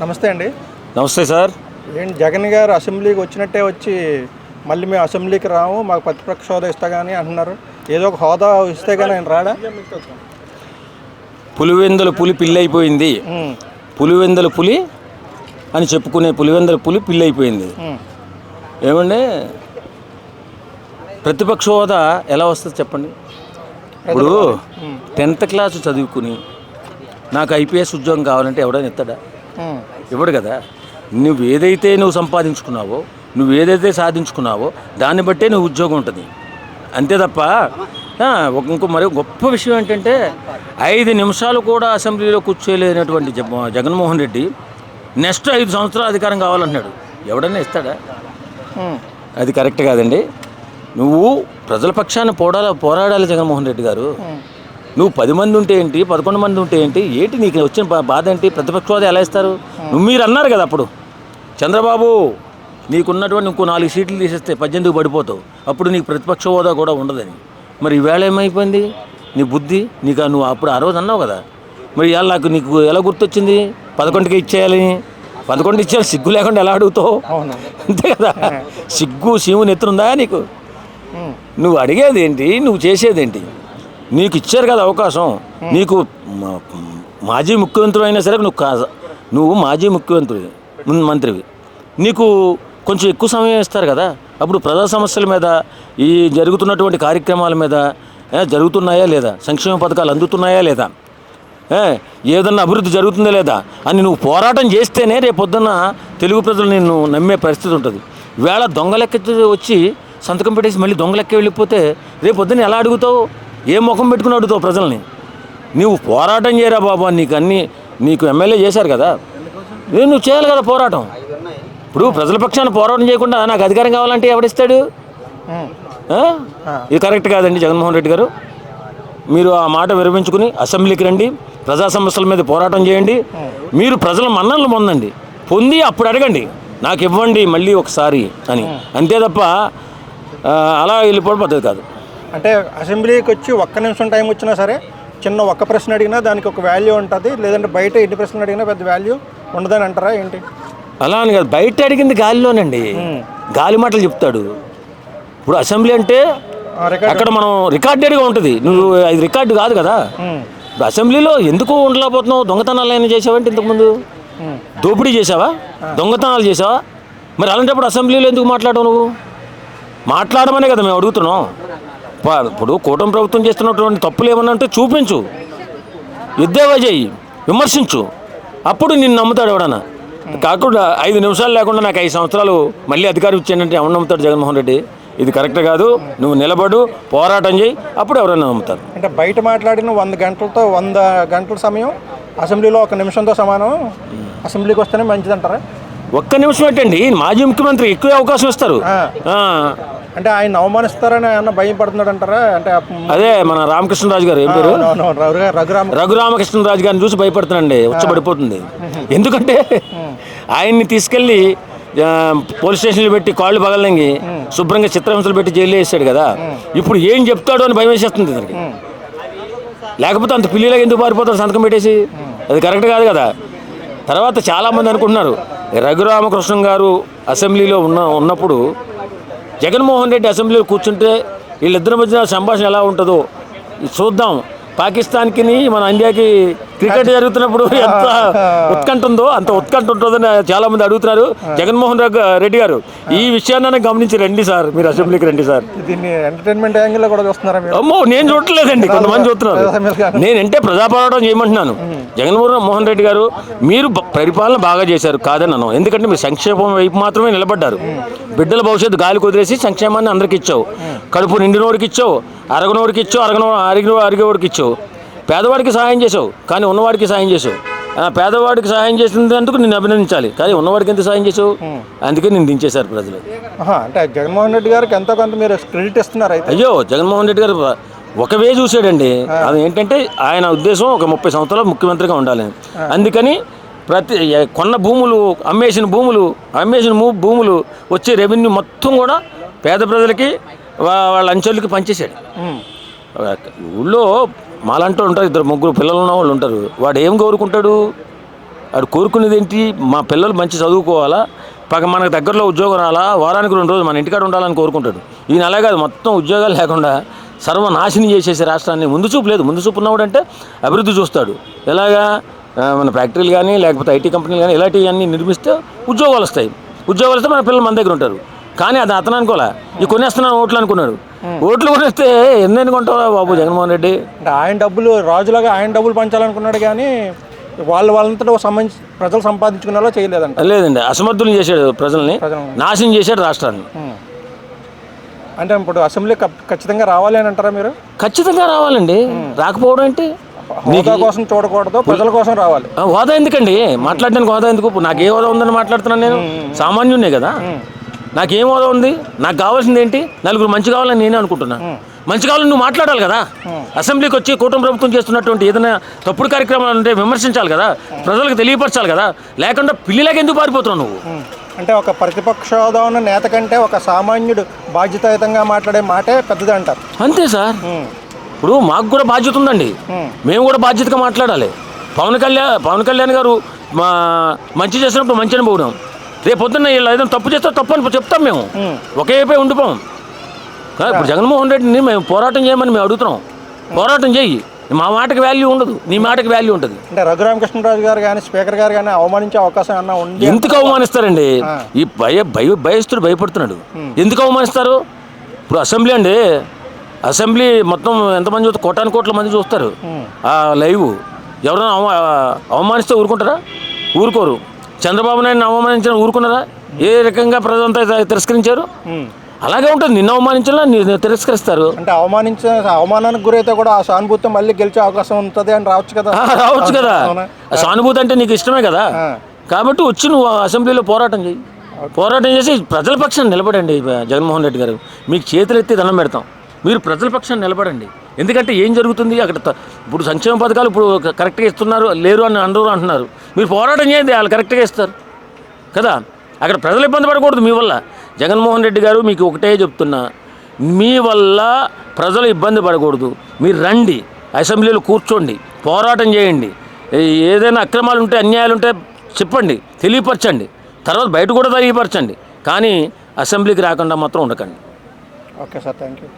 నమస్తే అండి. నమస్తే సార్. ఏంటి జగన్ గారు అసెంబ్లీకి వచ్చినట్టే వచ్చి మళ్ళీ మేము అసెంబ్లీకి రాము, మాకు ప్రతిపక్ష హోదా ఇస్తా కానీ అంటున్నారు. ఏదో ఒక హోదా ఇస్తే కానీ ఆయన రాడా? పులివెందుల పులి పిల్లి అయిపోయింది, పులివెందుల పులి అని చెప్పుకునే పులివెందుల పులి పిల్లి అయిపోయింది. ఏమంటే ప్రతిపక్ష హోదా ఎలా వస్తుంది చెప్పండి? ఇప్పుడు 10th క్లాస్ చదువుకుని నాకు ఐపీఎస్ ఉద్యోగం కావాలంటే ఎవడైనా ఇస్తాడా? ఇవ్వడు కదా. నువ్వు సంపాదించుకున్నావో, నువ్వు ఏదైతే సాధించుకున్నావో దాన్ని బట్టే నువ్వు ఉద్యోగం ఉంటుంది, అంతే తప్ప. ఇంకో మరి గొప్ప విషయం ఏంటంటే 5 నిమిషాలు కూడా అసెంబ్లీలో కూర్చోలేనటువంటి జగన్మోహన్ రెడ్డి నెక్స్ట్ 5 సంవత్సరాలు అధికారం కావాలంటున్నాడు. ఎవడన్నా ఇస్తాడా? అది కరెక్ట్ కాదండి. నువ్వు ప్రజల పక్షాన్ని పోరాడాలి జగన్మోహన్ రెడ్డి గారు. నువ్వు 10 మంది ఉంటే ఏంటి, 11 మంది ఉంటే ఏంటి, నీకు వచ్చిన బాధ ఏంటి? ప్రతిపక్ష హోదా ఎలా ఇస్తారు? మీరు అన్నారు కదా అప్పుడు, చంద్రబాబు నీకున్నటువంటి ఇంకో 4 సీట్లు తీసేస్తే 18కి పడిపోతావు, అప్పుడు నీకు ప్రతిపక్ష హోదా కూడా ఉండదని. మరి ఈవేళ ఏమైపోయింది నీ బుద్ధి? నువ్వు అప్పుడు ఆ రోజు అన్నావు కదా. మరి ఇవాళ నీకు ఎలా గుర్తొచ్చింది 11కి ఇచ్చేయాలి? 11 ఇచ్చేయాలి, సిగ్గు లేకుండా ఎలా అడుగుతావు? అంతే కదా. సిగ్గు సీము నెత్తురుందా నీకు? నువ్వు అడిగేది ఏంటి, నువ్వు చేసేదేంటి? నీకు ఇచ్చారు కదా అవకాశం. నీకు మాజీ ముఖ్యమంత్రి అయినా సరే నువ్వు మాజీ మంత్రివి, నీకు కొంచెం ఎక్కువ సమయం ఇస్తారు కదా. అప్పుడు ప్రజా సమస్యల మీద, ఈ జరుగుతున్నటువంటి కార్యక్రమాల మీద, జరుగుతున్నాయా లేదా, సంక్షేమ పథకాలు అందుతున్నాయా లేదా, ఏదన్నా అభివృద్ధి జరుగుతుందా లేదా అని నువ్వు పోరాటం చేస్తేనే రేపొద్దున్న తెలుగు ప్రజలు నిన్ను నమ్మే పరిస్థితి ఉంటుంది. వేళ దొంగలెక్క వచ్చి సంతకం పెట్టేసి మళ్ళీ దొంగలెక్క వెళ్ళిపోతే రేపొద్దున ఎలా అడుగుతావు? ఏ ముఖం పెట్టుకుని అడుగుతావు ప్రజల్ని? నువ్వు పోరాటం చేయరా బాబా. నీకు ఎమ్మెల్యే చేశారు కదా, నువ్వు చేయాలి కదా పోరాటం. ఇప్పుడు ప్రజల పక్షాన్ని పోరాటం చేయకుండా నాకు అధికారం కావాలంటే ఎవడిస్తాడు? ఇది కరెక్ట్ కాదండి జగన్మోహన్ రెడ్డి గారు. మీరు ఆ మాట విరమించుకుని అసెంబ్లీకి రండి, ప్రజా సమస్యల మీద పోరాటం చేయండి. మీరు ప్రజల మన్ననలు పొంది అప్పుడు అడగండి, నాకు ఇవ్వండి మళ్ళీ ఒకసారి అని. అంతే తప్ప అలా వెళ్ళిపోవడం పద్ధతి కాదు. అంటే అసెంబ్లీకి వచ్చి 1 నిమిషం టైం వచ్చినా సరే చిన్న ఒక్క ప్రశ్న అడిగినా దానికి ఒక వాల్యూ ఉంటుంది, లేదంటే బయట ఎన్ని ప్రశ్నలు అడిగినా పెద్ద వాల్యూ ఉండదని అంటారా ఏంటి? అలా అని కాదు, బయట అడిగింది గాలిలోనండి, గాలి మాటలు చెప్తాడు. ఇప్పుడు అసెంబ్లీ అంటే అక్కడ మనం రికార్డెడ్గా ఉంటుంది. నువ్వు అది రికార్డు కాదు కదా. ఇప్పుడు అసెంబ్లీలో ఎందుకు ఉండలేకపోతున్నావు? దొంగతనాలు అయినా చేసావంటే ఇంతకుముందు దోపిడీ చేసావా, దొంగతనాలు చేసావా? మరి అలాంటప్పుడు అసెంబ్లీలో ఎందుకు మాట్లాడవు? నువ్వు మాట్లాడమనే కదా మేము అడుగుతున్నాం. ఇప్పుడు కూటమి ప్రభుత్వం చేస్తున్నటువంటి తప్పులు ఏమన్నా అంటే చూపించు, ఎద్దేవా చేయి, విమర్శించు, అప్పుడు నిన్ను నమ్ముతాడు ఎవడన్నా. కాకుండా 5 నిమిషాలు లేకుండా నాకు 5 సంవత్సరాలు మళ్ళీ అధికారం ఇచ్చానంటే ఎవరు నమ్ముతాడు? జగన్మోహన్ రెడ్డి. ఇది కరెక్ట్ కాదు. నువ్వు నిలబడు, పోరాటం చేయి, అప్పుడు ఎవరైనా నమ్ముతారు. అంటే బయట మాట్లాడిన 100 గంటల సమయం అసెంబ్లీలో 1 నిమిషంతో సమానం. అసెంబ్లీకి వస్తేనే మంచిదంటారా? 1 నిమిషం ఏంటండి, మాజీ ముఖ్యమంత్రి ఎక్కువ అవకాశం ఇస్తారు. అంటే ఆయన అవమానిస్తారని ఏమన్నా భయం పడుతున్నాడు అంటారా? అంటే అదే మన రామకృష్ణరాజు గారు, ఏం పేరు, రఘురామకృష్ణరాజు గారిని చూసి భయపడుతున్నాండి, ఉచ్చబడిపోతుంది. ఎందుకంటే ఆయన్ని తీసుకెళ్ళి పోలీస్ స్టేషన్లో పెట్టి కాళ్ళు పగలంగి శుభ్రంగా చిత్రహింసలు పెట్టి జైలు వేసాడు కదా. ఇప్పుడు ఏం చెప్తాడు అని భయం వేసేస్తుంది దానికి. లేకపోతే అంత పిల్లిలాగా ఎందుకు పారిపోతాడు సంతకం పెట్టేసి? అది కరెక్ట్ కాదు కదా. తర్వాత చాలామంది అనుకుంటున్నారు రఘురామకృష్ణ గారు అసెంబ్లీలో ఉన్నప్పుడు జగన్మోహన్ రెడ్డి అసెంబ్లీలో కూర్చుంటే వీళ్ళిద్దరి మధ్య సంభాషణ ఎలా ఉంటుందో చూద్దాం. పాకిస్తాన్కి మన ఇండియాకి క్రికెట్ జరుగుతున్నప్పుడు ఎంత ఉత్కంఠ ఉందో అంత ఉత్కంఠ ఉంటుందని చాలామంది అడుగుతున్నారు. జగన్మోహన్ రెడ్డి గారు ఈ విషయాన్ని గమనించి రండి సార్, మీరు అసెంబ్లీకి రండి సార్. దీన్ని ఎంటర్టైన్మెంట్ యాంగిల్లో కూడా చూస్తున్నారా? అమ్మో, నేను చూడలేదండి, కొంతమంది చూస్తున్నారు. నేనంటే ప్రజాపోరాటం చేయమంటున్నాను. జగన్మోహన్ రెడ్డి గారు మీరు పరిపాలన బాగా చేశారు కాదని అన్నాను. ఎందుకంటే మీరు సంక్షేమం వైపు మాత్రమే నిలబడ్డారు. బిడ్డల భవిష్యత్తు గాలి కుదిరేసి సంక్షేమాన్ని అందరికి ఇచ్చావు. కడుపు నిండినోడికి ఇచ్చావు, అరగనోడికి ఇచ్చావు, అరిగేవాడికి ఇచ్చావు. పేదవాడికి సహాయం చేసావు కానీ ఉన్నవాడికి సహాయం చేసావు. పేదవాడికి సహాయం చేసినందుకు నిన్ను అభినందించాలి, కానీ ఉన్నవాడికి ఎంత సహాయం చేసావు? అందుకే నేను దించేశారు ప్రజలు. అంటే జగన్మోహన్ రెడ్డి గారికి ఎంతో కొంత మీరు క్రెడిట్ ఇస్తున్నారు. అయ్యో, జగన్మోహన్ రెడ్డి గారు ఒకవే చూశాడండి. అది ఏంటంటే ఆయన ఉద్దేశం ఒక 30 సంవత్సరాలు ముఖ్యమంత్రిగా ఉండాలని. అందుకని కొన్న భూములు, అమ్మేసిన భూములు వచ్చే రెవెన్యూ మొత్తం కూడా పేద ప్రజలకి, వాళ్ళ అంచెలకి పనిచేశాడు. ఊళ్ళో మాలంటూ ఉంటారు, 2-3 పిల్లలు ఉన్న వాళ్ళు ఉంటారు. వాడు ఏం కోరుకుంటాడు? వాడు కోరుకునేది ఏంటి? మా పిల్లలు మంచి చదువుకోవాలా, మనకు దగ్గరలో ఉద్యోగం రాలా, వారానికి 2 రోజులు మన ఇంటికాడ ఉండాలని కోరుకుంటాడు. ఈయన అలా కాదు, మొత్తం ఉద్యోగాలు లేకుండా సర్వనాశనం చేసేసి రాష్ట్రాన్ని. ముందు చూపు లేదు. ముందు చూపు ఉన్నవాడు అంటే అభివృద్ధి చూస్తాడు. ఎలాగా మన ఫ్యాక్టరీలు కానీ లేకపోతే ఐటీ కంపెనీలు కానీ ఇలాంటివన్నీ నిర్మిస్తే ఉద్యోగాలు వస్తాయి. ఉద్యోగాలు వస్తే మన పిల్లలు మన దగ్గర ఉంటారు. కానీ అది అతను అనుకోలే, ఈ కొనేస్తున్నాను ఓట్లు అనుకున్నాడు. ఓట్లు కొనేస్తే ఎన్ని అనుకుంటావా బాబు జగన్మోహన్ రెడ్డి? అంటే ఆయన డబ్బులు రాజులాగా ఆయన డబ్బులు పంచాలనుకున్నాడు కానీ వాళ్ళంతటా సంబంధించి ప్రజలు సంపాదించుకునేలా చేయలేదంట. లేదండి, అసమర్థులు చేశాడు ప్రజల్ని, నాశనం చేశాడు రాష్ట్రాన్ని. అంటే ఇప్పుడు అసెంబ్లీ ఖచ్చితంగా రావాలి అని అంటారా మీరు? ఖచ్చితంగా రావాలండి. రాకపోవడం ఏంటి? హోదా కోసం చూడకూడదు, ప్రజల కోసం రావాలి. హోదా ఎందుకండి మాట్లాడడానికి? హోదా ఎందుకు? నాకు ఏ హోదా ఉందని మాట్లాడుతున్నాను నేను? సామాన్యునే కదా. నాకేం హోదా ఉంది? నాకు కావాల్సింది ఏంటి? నలుగురు మంచి కావాలని నేనే అనుకుంటున్నా. మంచి కావాలని నువ్వు మాట్లాడాలి కదా. అసెంబ్లీకి వచ్చి కూటమి ప్రభుత్వం చేస్తున్నటువంటి ఏదైనా తప్పుడు కార్యక్రమాలు ఉంటే విమర్శించాలి కదా, ప్రజలకు తెలియపరచాలి కదా. లేకుండా పిల్లిలాగా ఎందుకు పారిపోతున్నావు నువ్వు? అంటే ఒక ప్రతిపక్ష హోదా ఉన్న నేత కంటే ఒక సామాన్యుడు బాధ్యతాయుతంగా మాట్లాడే మాటే పెద్దది అంటారు. అంతే సార్. ఇప్పుడు మాకు కూడా బాధ్యత ఉందండి. మేము కూడా బాధ్యతగా మాట్లాడాలి. పవన్ కళ్యాణ్ గారు మంచి చేసినప్పుడు మంచి అనుభవం. రేపు పొద్దున్న ఏదైనా తప్పు చేస్తే తప్పు అని చెప్తాం. మేము ఒకేపై ఉండిపోం. ఇప్పుడు జగన్మోహన్ రెడ్డిని మేము పోరాటం చేయమని మేము అడుగుతున్నాం. పోరాటం చేయి. మా మాటకి వాల్యూ ఉండదు, నీ మాటకి వాల్యూ ఉంటుంది. అంటే రఘురామకృష్ణరాజు గారు కానీ స్పీకర్ గారు కానీ అవమానించే అవకాశం ఏమన్నా ఉంది? ఎందుకు అవమానిస్తారండి? ఈ భయస్తుడు భయపడుతున్నాడు. ఎందుకు అవమానిస్తారు? ఇప్పుడు అసెంబ్లీ అండి, అసెంబ్లీ మొత్తం ఎంతమంది చూస్తారు? కోటాను కోట్ల మంది చూస్తారు ఆ లైవ్. ఎవరైనా అవమానిస్తే ఊరుకుంటారా? ఊరుకోరు. చంద్రబాబు నాయుడిని అవమానించిన ఊరుకున్నారా? ఏ రకంగా ప్రజలంతా తిరస్కరించారు. అలాగే ఉంటుంది. నిన్న అవమానించినా తిరస్కరిస్తారు. అంటే అవమానానికి గురైతే కూడా ఆ సానుభూతి మళ్ళీ గెలిచే అవకాశం ఉంటుంది అని రావచ్చు కదా. రావచ్చు కదా. సానుభూతి అంటే నీకు ఇష్టమే కదా. కాబట్టి వచ్చి నువ్వు అసెంబ్లీలో పోరాటం చేయి. పోరాటం చేసి ప్రజల పక్షాన్ని నిలబడండి. జగన్మోహన్ రెడ్డి గారు, మీకు చేతులు ఎత్తి దండం పెడతాం. మీరు ప్రజల పక్షాన్ని నిలబడండి. ఎందుకంటే ఏం జరుగుతుంది అక్కడ? ఇప్పుడు సంక్షేమ పథకాలు ఇప్పుడు కరెక్ట్గా ఇస్తున్నారు లేరు అని అందరూ అంటున్నారు. మీరు పోరాటం చేయండి, వాళ్ళు కరెక్ట్గా ఇస్తారు కదా. అక్కడ ప్రజలు ఇబ్బంది పడకూడదు మీ వల్ల. జగన్మోహన్ రెడ్డి గారు, మీకు ఒకటే చెప్తున్నా, మీ వల్ల ప్రజలు ఇబ్బంది పడకూడదు. మీరు రండి, అసెంబ్లీలో కూర్చోండి, పోరాటం చేయండి. ఏదైనా అక్రమాలు ఉంటే, అన్యాయాలు ఉంటే చెప్పండి, తెలియపరచండి. తర్వాత బయట కూడా తెలియపరచండి. కానీ అసెంబ్లీకి రాకుండా మాత్రం ఉండకండి. Okay sir, thank you.